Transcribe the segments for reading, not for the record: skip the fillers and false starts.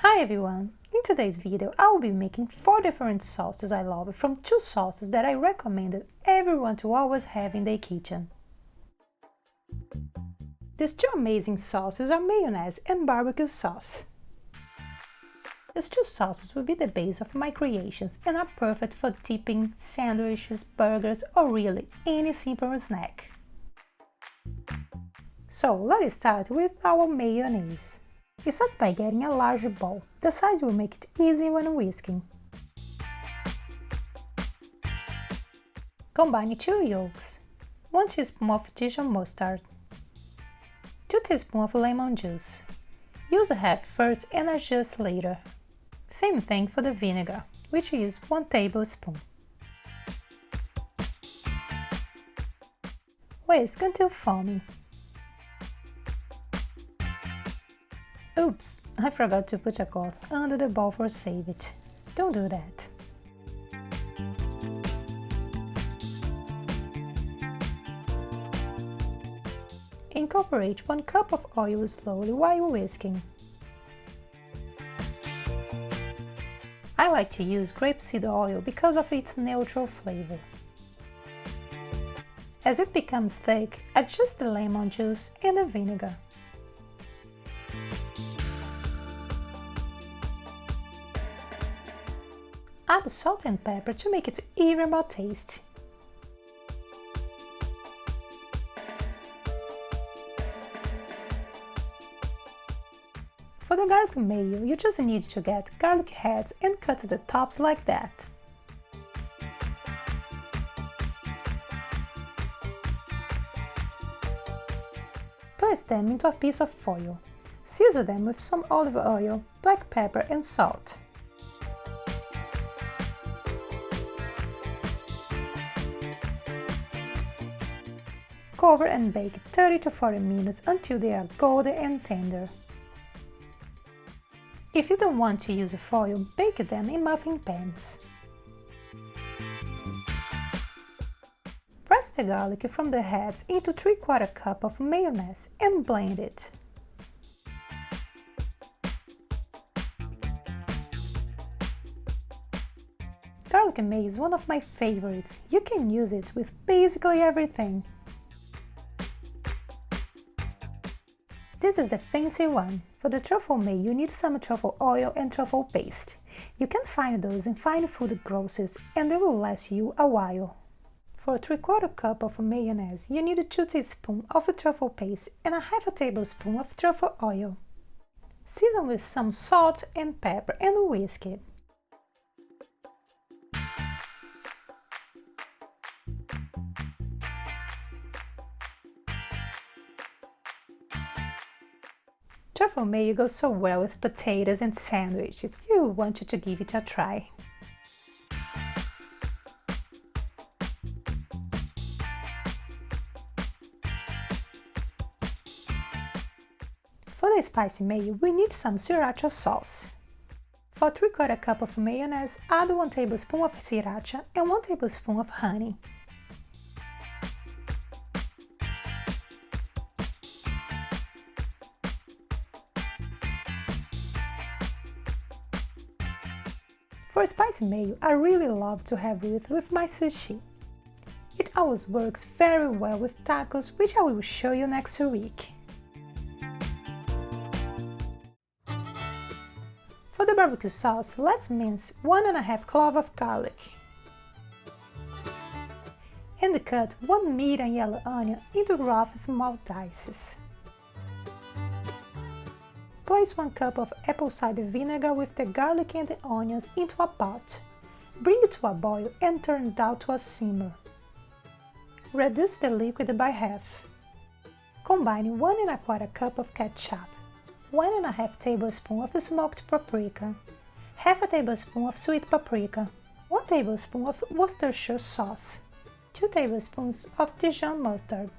Hi everyone! In today's video I will be making 4 different sauces I love from 2 sauces that I recommended everyone to always have in their kitchen. These 2 amazing sauces are mayonnaise and barbecue sauce. These 2 sauces will be the base of my creations and are perfect for dipping sandwiches, burgers or really any simple snack. So let's start with our mayonnaise. It starts by getting a large bowl. The size will make it easy when whisking. Combine 2 yolks, 1 teaspoon of Dijon mustard, 2 teaspoons of lemon juice. Use half first and adjust later. Same thing for the vinegar, which is 1 tablespoon. Whisk until foaming. Oops, I forgot to put a cloth under the bowl for save it. Don't do that. Incorporate 1 cup of oil slowly while whisking. I like to use grapeseed oil because of its neutral flavor. As it becomes thick, adjust the lemon juice and the vinegar. Add salt and pepper to make it even more tasty. For the garlic mayo, you just need to get garlic heads and cut the tops like that. Place them into a piece of foil. Season them with some olive oil, black pepper and salt. Cover and bake 30 to 40 minutes until they are golden and tender. If you don't want to use foil, bake them in muffin pans. Press the garlic from the heads into 3/4 cup of mayonnaise and blend it. Garlic mayo is one of my favorites. You can use it with basically everything. This is the fancy one. For the truffle mayo, you need some truffle oil and truffle paste. You can find those in fine food grocers and they will last you a while. For 3/4 cup of mayonnaise, you need 2 teaspoons of truffle paste and 1/2 tablespoon of truffle oil. Season with some salt and pepper and whisk it. Truffle mayo goes so well with potatoes and sandwiches. You want to give it a try. For the spicy mayo, we need some Sriracha sauce. For 3/4 cup of mayonnaise, add 1 tablespoon of Sriracha and 1 tablespoon of honey. For spicy mayo, I really love to have it with my sushi. It always works very well with tacos, which I will show you next week. For the barbecue sauce, let's mince 1½ clove of garlic. And cut 1 medium yellow onion into rough small dices. Place 1 cup of apple cider vinegar with the garlic and the onions into a pot. Bring it to a boil and turn it down to a simmer. Reduce the liquid by half. Combine 1¼ cup of ketchup, 1½ tablespoon of smoked paprika, 1/2 tablespoon of sweet paprika, 1 tablespoon of Worcestershire sauce, 2 tablespoons of Dijon mustard,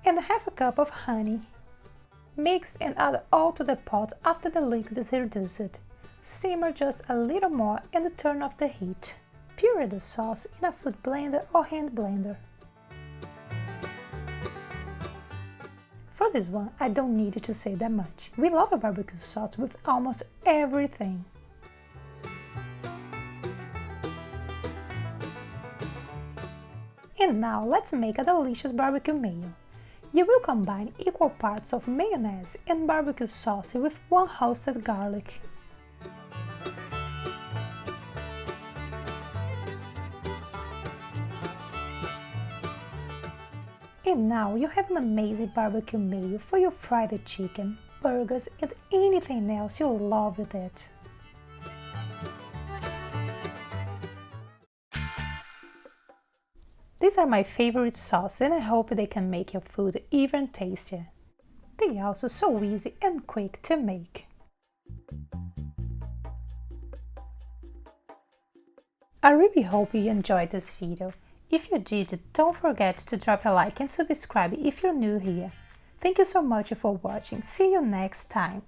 and 1/2 cup of honey. Mix and add all to the pot after the liquid is reduced. Simmer just a little more and turn off the heat. Puree the sauce in a food blender or hand blender. For For this one, I don't need to say that much. We love a barbecue sauce with almost everything. And now let's make a delicious barbecue mayo. You will combine equal parts of mayonnaise and barbecue sauce with 1 roasted garlic. And now you have an amazing barbecue mayo for your fried chicken, burgers and anything else you love with it. These are my favorite sauces and I hope they can make your food even tastier. They are also so easy and quick to make. I really hope you enjoyed this video. If you did, don't forget to drop a like and subscribe if you're new here. Thank you so much for watching. See you next time.